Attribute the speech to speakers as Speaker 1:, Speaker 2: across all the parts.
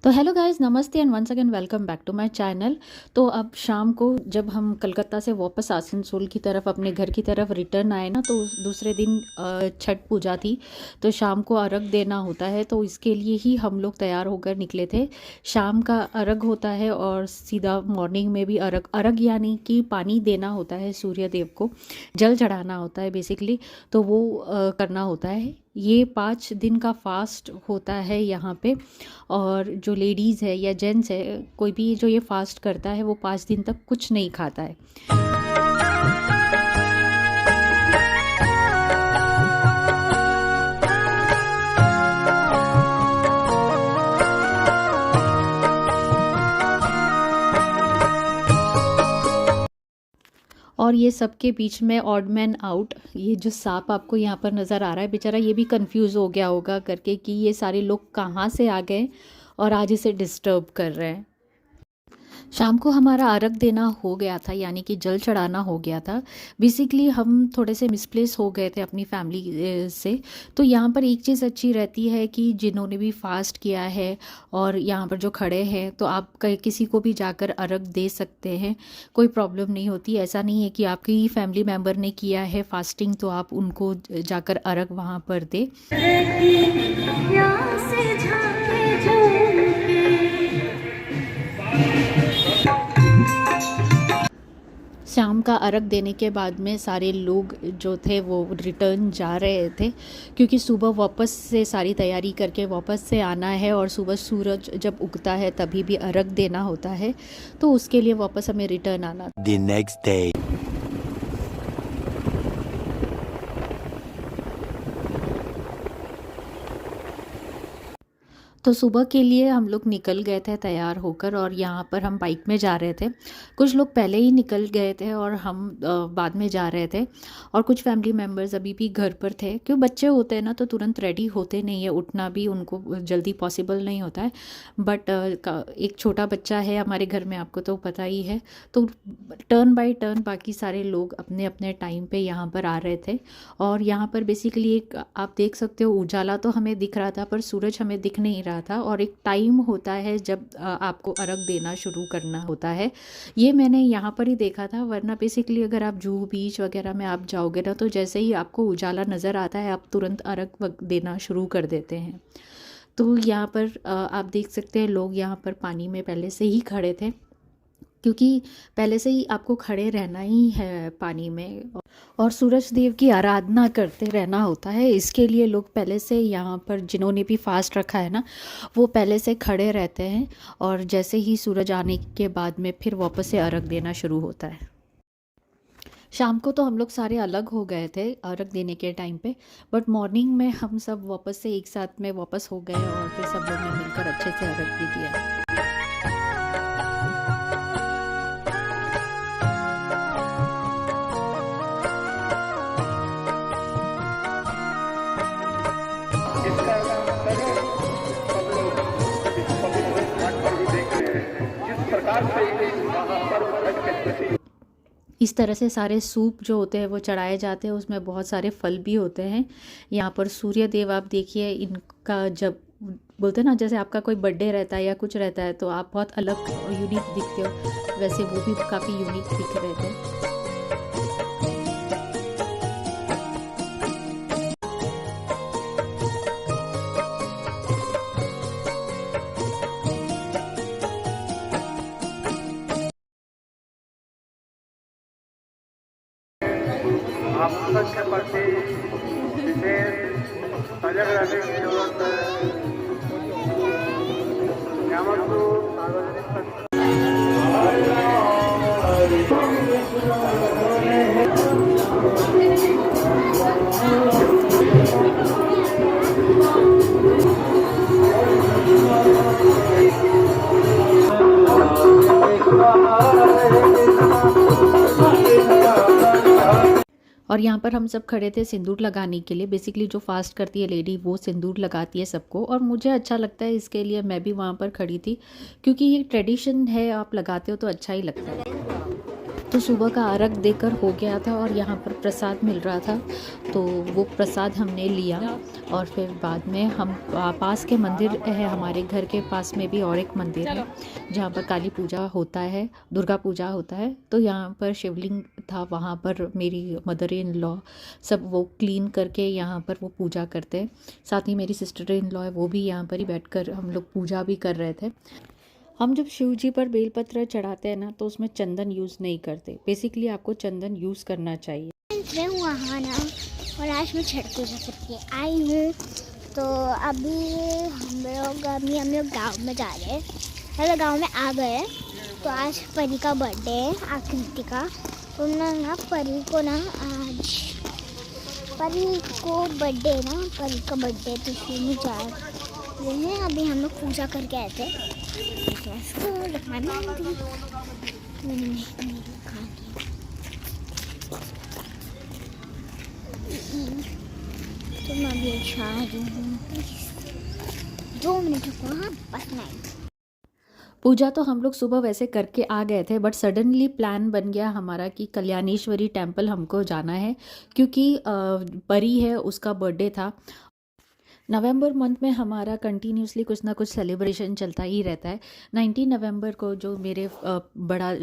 Speaker 1: तो hello guys, नमस्ते and once again welcome back to my channel. तो अब शाम को जब हम कलकत्ता से वापस आसनसोल की तरफ अपने घर की तरफ रिटर्न आए ना, तो दूसरे दिन छठ पूजा थी। तो शाम को अर्घ देना होता है, तो इसके लिए ही हम लोग तैयार होकर निकले थे। शाम का अर्घ होता है और सीधा मॉर्निंग में भी अर्घ अर्घ यानी कि पानी देना होता है, सूर्य देव को जल चढ़ाना होता है बेसिकली। तो वो करना होता है। ये 5 दिन का फास्ट होता है यहाँ पे। और जो लेडीज़ है या जेंट्स है, कोई भी जो ये फास्ट करता है वो 5 दिन तक कुछ नहीं खाता है। और ये सबके बीच में ऑड मैन आउट, ये जो सांप आपको यहाँ पर नज़र आ रहा है, बेचारा ये भी कंफ्यूज हो गया होगा करके कि ये सारे लोग कहाँ से आ गए और आज इसे डिस्टर्ब कर रहे हैं। शाम को हमारा अर्घ देना हो गया था, यानी कि जल चढ़ाना हो गया था। बेसिकली हम थोड़े से मिसप्लेस हो गए थे अपनी फैमिली से। तो यहाँ पर एक चीज़ अच्छी रहती है कि जिन्होंने भी फास्ट किया है और यहाँ पर जो खड़े हैं, तो आप किसी को भी जाकर अर्घ दे सकते हैं, कोई प्रॉब्लम नहीं होती। ऐसा नहीं है कि आपकी फैमिली मेम्बर ने किया है फास्टिंग तो आप उनको जाकर अर्घ वहाँ पर दे। शाम का अर्घ देने के बाद में सारे लोग जो थे वो रिटर्न जा रहे थे, क्योंकि सुबह वापस से सारी तैयारी करके वापस से आना है और सुबह सूरज जब उगता है तभी भी अर्घ देना होता है। तो उसके लिए वापस हमें रिटर्न आना।
Speaker 2: The next day.
Speaker 1: तो सुबह के लिए हम लोग निकल गए थे तैयार होकर, और यहाँ पर हम बाइक में जा रहे थे। कुछ लोग पहले ही निकल गए थे और हम बाद में जा रहे थे। और कुछ फैमिली मेम्बर्स अभी भी घर पर थे, क्यों बच्चे होते हैं ना तो तुरंत रेडी होते नहीं है, उठना भी उनको जल्दी पॉसिबल नहीं होता है। बट एक छोटा बच्चा है हमारे घर में, आपको तो पता ही है। तो टर्न बाय टर्न बाकी सारे लोग अपने अपने टाइम पे यहाँ पर आ रहे थे। और यहाँ पर बेसिकली एक आप देख सकते हो, उजाला तो हमें दिख रहा था पर सूरज हमें दिख नहीं रहा था। और एक टाइम होता है जब आपको अर्घ देना शुरू करना होता है। ये मैंने यहाँ पर ही देखा था, वरना बेसिकली अगर आप जूहू बीच वगैरह में आप जाओगे ना, तो जैसे ही आपको उजाला नज़र आता है आप तुरंत अर्घ देना शुरू कर देते हैं। तो यहाँ पर आप देख सकते हैं लोग यहाँ पर पानी में पहले से ही खड़े थे, क्योंकि पहले से ही आपको खड़े रहना ही है पानी में। और सूरज देव की आराधना करते रहना होता है। इसके लिए लोग पहले से यहाँ पर जिन्होंने भी फास्ट रखा है ना, वो पहले से खड़े रहते हैं। और जैसे ही सूरज आने के बाद में फिर वापस से अर्घ देना शुरू होता है। शाम को तो हम लोग सारे अलग हो गए थे अर्घ देने के टाइम पे, बट मॉर्निंग में हम सब वापस से एक साथ में वापस हो गए और फिर सब लोग ने मिलकर अच्छे से अर्घ भी दिया।
Speaker 3: इसका करो सब लोग इस पवित्र घाट पर भी देख रहे हैं जिस प्रकार से इस महापर्व छठ के प्रति
Speaker 1: इस तरह से सारे सूप जो होते हैं वो चढ़ाए जाते हैं, उसमें बहुत सारे फल भी होते हैं। यहाँ पर सूर्य देव आप देखिए, इनका जब बोलते हैं ना, जैसे आपका कोई बर्थडे रहता है या कुछ रहता है तो आप बहुत अलग और यूनिक दिखते हो, वैसे वो भी काफ़ी यूनिक दिख रहे थे।
Speaker 3: आप सबके प्रति विशेष सजग रहने की जरूरत है। यावत सार्वजनिक
Speaker 1: और यहाँ पर हम सब खड़े थे सिंदूर लगाने के लिए। बेसिकली जो फास्ट करती है लेडी वो सिंदूर लगाती है सबको, और मुझे अच्छा लगता है, इसके लिए मैं भी वहाँ पर खड़ी थी, क्योंकि ये ट्रेडिशन है, आप लगाते हो तो अच्छा ही लगता है। तो सुबह का अर्घ देकर हो गया था और यहाँ पर प्रसाद मिल रहा था, तो वो प्रसाद हमने लिया। और फिर बाद में हम पास के मंदिर है, हमारे घर के पास में भी और एक मंदिर है जहाँ पर काली पूजा होता है, दुर्गा पूजा होता है। तो यहाँ पर शिवलिंग था, वहाँ पर मेरी मदर इन लॉ सब वो क्लीन करके यहाँ पर वो पूजा करते हैं। साथ ही मेरी सिस्टर इन लॉ है, वो भी यहाँ पर ही बैठकर हम लोग पूजा भी कर रहे थे। हम जब शिव जी पर बेलपत्र चढ़ाते हैं ना, तो उसमें चंदन यूज़ नहीं करते। बेसिकली आपको चंदन यूज़ करना चाहिए।
Speaker 2: मैं हूँ आहाना और आज मैं छठ पूजा करके आई हूँ। तो अभी हम लोग गांव में जा रहे हैं, मतलब गांव में आ गए हैं। तो आज परी का बर्थडे है, आकृति का। तो ना परी को ना आज परी को बर्थडे ना, परी का बर्थडे, तो इसलिए जा रहे हैं। अभी हम लोग पूजा करके आए थे। तो मैं अभी जा रही हूँ, 2 मिनट रुको। हाँ बस नहीं।
Speaker 1: पूजा तो हम लोग सुबह वैसे करके आ गए थे, बट सडनली प्लान बन गया हमारा कि कल्याणेश्वरी टेम्पल हमको जाना है, क्योंकि परी है, उसका बर्थडे था। नवंबर मंथ में हमारा कंटिन्यूसली कुछ ना कुछ सेलिब्रेशन चलता ही रहता है। 19 नवंबर को जो मेरे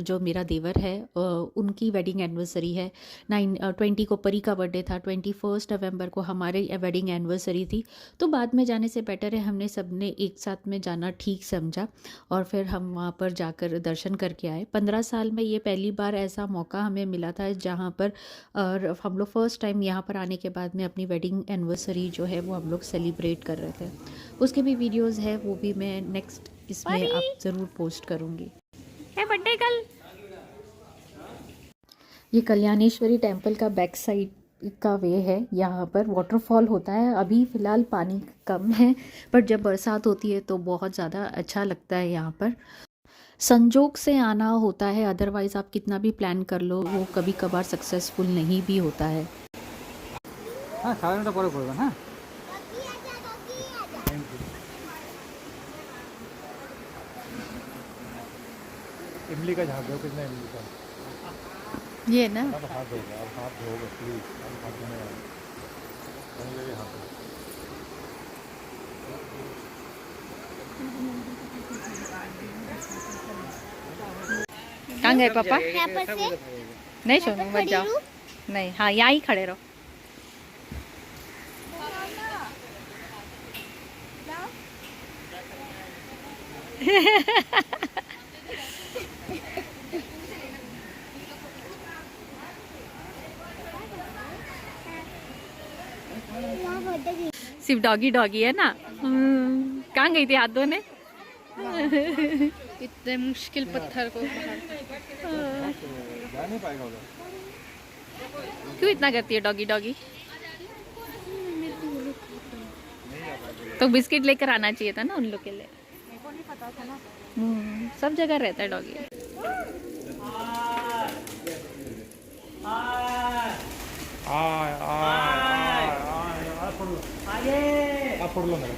Speaker 1: जो मेरा देवर है, उनकी वेडिंग एनिवर्सरी है। 20 को परी का बर्थडे था। 21 नवंबर को हमारी वेडिंग एनिवर्सरी थी। तो बाद में जाने से बेटर है हमने सबने एक साथ में जाना ठीक समझा, और फिर हम वहाँ पर जाकर दर्शन करके आए। 15 साल में ये पहली बार ऐसा मौका हमें मिला था जहाँ पर हम लोग फर्स्ट टाइम यहाँ पर आने के बाद में अपनी वेडिंग एनिवर्सरी जो है वो हम लोग सेलिब्रेट कर रहे थे। उसके भी वीडियोस है, वो भी मैं नेक्स्ट इसमें आप ज़रूर पोस्ट करूँगी।
Speaker 2: है बर्थडे कल।
Speaker 1: ये कल्याणेश्वरी टेम्पल का बैक साइड का वे है। यहाँ पर वाटरफॉल होता है। अभी फ़िलहाल पानी कम है, पर जब बरसात होती है तो बहुत ज़्यादा अच्छा लगता है। यहाँ पर संजोग से आना होता है, अदरवाइज़ आप कितना भी प्लान कर लो वो कभी कभार सक्सेसफुल नहीं भी होता है।
Speaker 4: हाँ, खाना परे पड़ेगा ना। इमली का झाग दो, कितना इमली का?
Speaker 1: ये ना
Speaker 4: अब हाथ धोगा, अब हाथ धोगा प्लीज, अब हाथ धोने वाला
Speaker 1: कहाँ गए पापा?
Speaker 2: यहाँ पर से
Speaker 1: नहीं सोनू, मत जाओ। नहीं, हाँ यहाँ ही खड़े रहो। सिर्फ डॉगी डॉगी है ना। कहाँ गई थी हाथ धोने?
Speaker 5: इतने मुश्किल पत्थर को
Speaker 4: जा नहीं पाएगा उधर।
Speaker 1: क्यों इतना करती है डॉगी डॉगी? तो बिस्किट लेकर आना चाहिए था ना उन लोग के लिए। सब जगह रहता है डॉगी।
Speaker 4: आप पढ़ लो मेरा।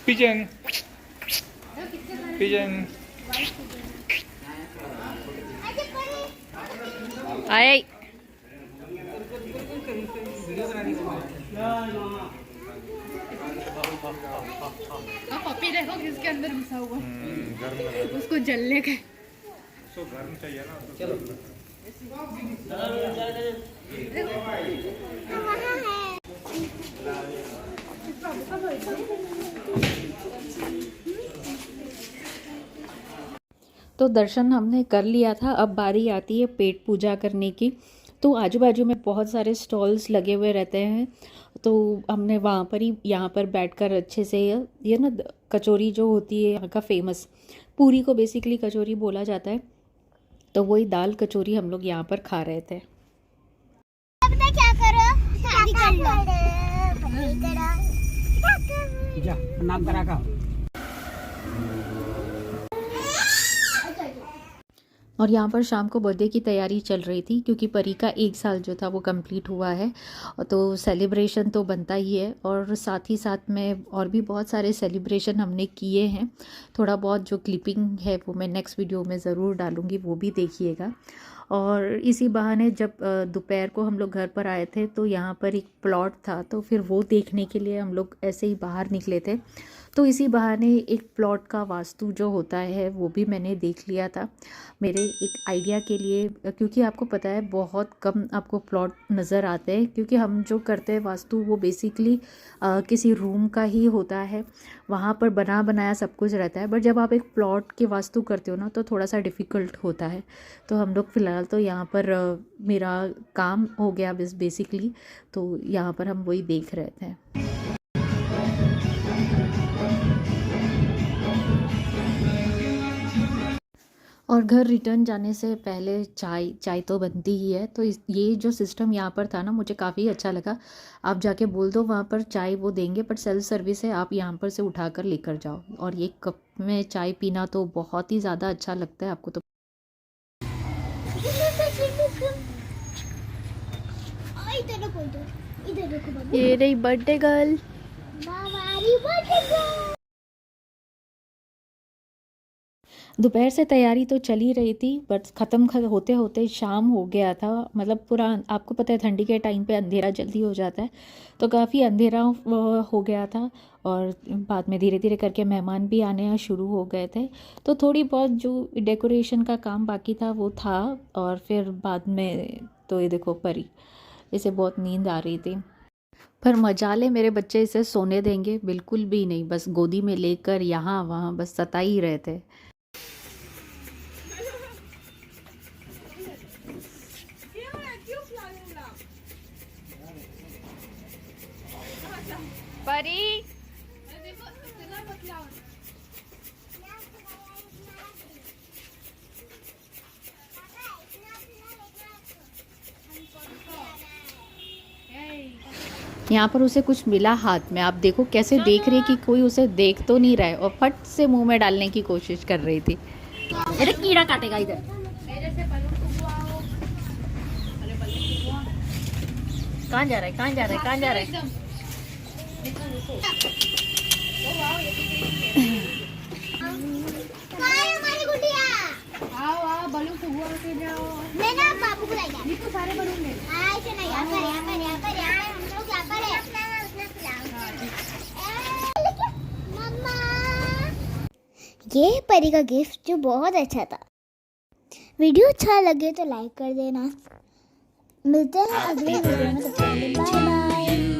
Speaker 4: पिजन पिजन
Speaker 1: आए
Speaker 5: पपी देखो किसके अंदर घुसा हुआ,
Speaker 4: गर्म लग रहा है।
Speaker 5: उसको जलने का।
Speaker 4: उसको गर्म चाहिए ना, तो चलो।
Speaker 1: तो दर्शन हमने कर लिया था। अब बारी आती है पेट पूजा करने की। तो आजू बाजू में बहुत सारे स्टॉल्स लगे हुए रहते हैं, तो हमने वहाँ पर ही यहाँ पर बैठकर अच्छे से ये ना कचौरी जो होती है यहाँ का फेमस, पूरी को बेसिकली कचौरी बोला जाता है, तो वही दाल कचौरी हम लोग यहाँ पर खा रहे थे।
Speaker 2: क्या करो, शादी कर लो।
Speaker 6: जा नाम करा का।
Speaker 1: और यहाँ पर शाम को बर्थडे की तैयारी चल रही थी क्योंकि परी का 1 साल जो था वो कंप्लीट हुआ है, तो सेलिब्रेशन तो बनता ही है। और साथ ही साथ में और भी बहुत सारे सेलिब्रेशन हमने किए हैं। थोड़ा बहुत जो क्लिपिंग है वो मैं नेक्स्ट वीडियो में ज़रूर डालूँगी, वो भी देखिएगा। और इसी बहाने जब दोपहर को हम लोग घर पर आए थे तो यहाँ पर एक प्लॉट था, तो फिर वो देखने के लिए हम लोग ऐसे ही बाहर निकले थे। तो इसी बहाने एक प्लॉट का वास्तु जो होता है वो भी मैंने देख लिया था मेरे एक आइडिया के लिए, क्योंकि आपको पता है बहुत कम आपको प्लॉट नज़र आते हैं, क्योंकि हम जो करते हैं वास्तु वो बेसिकली किसी रूम का ही होता है, वहाँ पर बना बनाया सब कुछ रहता है। बट जब आप एक प्लॉट के वास्तु करते हो ना तो थोड़ा सा डिफ़िकल्ट होता है। तो हम लोग फ़िलहाल तो यहाँ पर मेरा काम हो गया बेसिकली, तो यहाँ पर हम वही देख रहे थे। और घर रिटर्न जाने से पहले चाय तो बनती ही है, तो ये जो सिस्टम यहाँ पर था ना मुझे काफ़ी अच्छा लगा। आप जाके बोल दो वहाँ पर चाय वो देंगे, बट सेल्फ सर्विस है, आप यहाँ पर से उठा कर लेकर जाओ। और ये कप में चाय पीना तो बहुत ही ज़्यादा अच्छा लगता है आपको तो।
Speaker 2: ये रही बर्थडे गर्ल।
Speaker 1: दोपहर से तैयारी तो चल ही रही थी, बट ख़त्म होते होते शाम हो गया था। मतलब पूरा, आपको पता है ठंडी के टाइम पे अंधेरा जल्दी हो जाता है, तो काफ़ी अंधेरा हो गया था। और बाद में धीरे धीरे करके मेहमान भी आने शुरू हो गए थे, तो थोड़ी बहुत जो डेकोरेशन का काम बाकी था वो था। और फिर बाद में तो ये देखो परी, इसे बहुत नींद आ रही थी, पर मजा ले मेरे बच्चे इसे सोने देंगे बिल्कुल भी नहीं, बस गोदी में लेकर यहाँ वहाँ बस सता ही रहे थे।
Speaker 5: परी
Speaker 1: यहाँ पर उसे कुछ मिला हाथ में, आप देखो कैसे देख रही कि कोई उसे देख तो नहीं रहा है, और फट से मुंह में डालने की कोशिश कर रही थी। अरे कीड़ा काटेगा इधर। कहाँ जा रहा है, कहाँ जा रहा है, कहाँ जा रहा है?
Speaker 5: आओ बलून फुगवा के जाओ।
Speaker 2: मैं ना बाबू को लाएगा।
Speaker 5: ये तो सारे बलून ले।
Speaker 2: ऐसे नहीं, यहाँ पर हम लोग यहाँ पर है। मम्मा, ये परी का गिफ्ट जो बहुत अच्छा था। वीडियो अच्छा लगे तो लाइक कर देना। मिलते हैं अगले वीडियो में, तब तक के लिए बाय बाय।